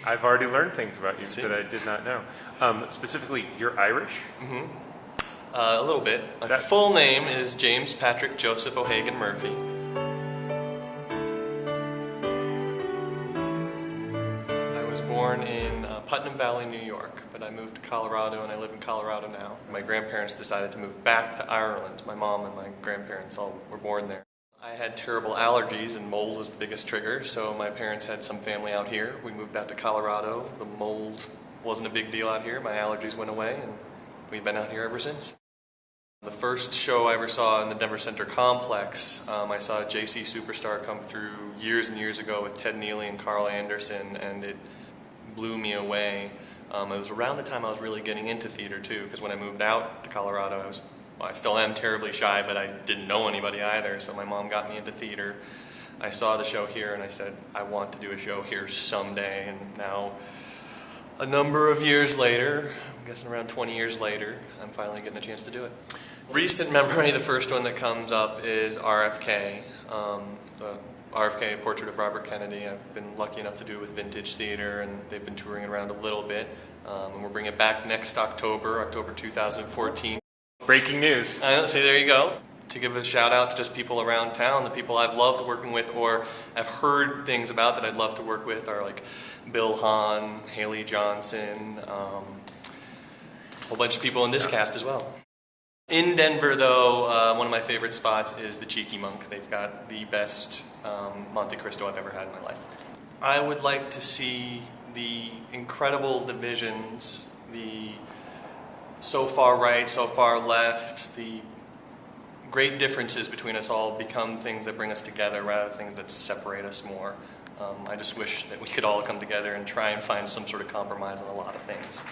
I've already learned things about you that I did not know. Specifically, you're Irish? A little bit. My full name is James Patrick Joseph O'Hagan Murphy. I was born in Putnam Valley, New York, but I moved to Colorado and I live in Colorado now. My grandparents decided to move back to Ireland. My mom and my grandparents all were born there. I had terrible allergies and mold was the biggest trigger, so my parents had some family out here. We moved out to Colorado. The mold wasn't a big deal out here. My allergies went away and we've been out here ever since. The first show I ever saw in the Denver Center complex, I saw JC Superstar come through years and years ago with Ted Neely and Carl Anderson, and it blew me away. It was around the time I was really getting into theater too, because when I moved out to Colorado, I still am terribly shy, but I didn't know anybody either, so my mom got me into theater. I saw the show here and I said, I want to do a show here someday, and now a number of years later, I'm guessing around 20 years later, I'm finally getting a chance to do it. Recent memory, the first one that comes up is RFK. The RFK, Portrait of Robert Kennedy. I've been lucky enough to do it with Vintage Theater, and they've been touring around a little bit. And we're bringing it back next October 2014. Breaking news. So there you go. To give a shout out to just people around town, the people I've loved working with or I've heard things about that I'd love to work with are like Bill Hahn, Haley Johnson, a whole bunch of people in this cast as well. In Denver though, one of my favorite spots is the Cheeky Monk. They've got the best Monte Cristo I've ever had in my life. I would like to see the incredible divisions, the so far right, so far left, the great differences between us all become things that bring us together rather than things that separate us more. I just wish that we could all come together and try and find some sort of compromise on a lot of things.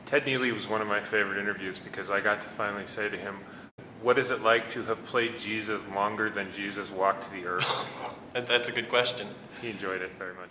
Ted Neely was one of my favorite interviews because I got to finally say to him, what is it like to have played Jesus longer than Jesus walked the earth? That's a good question. He enjoyed it very much.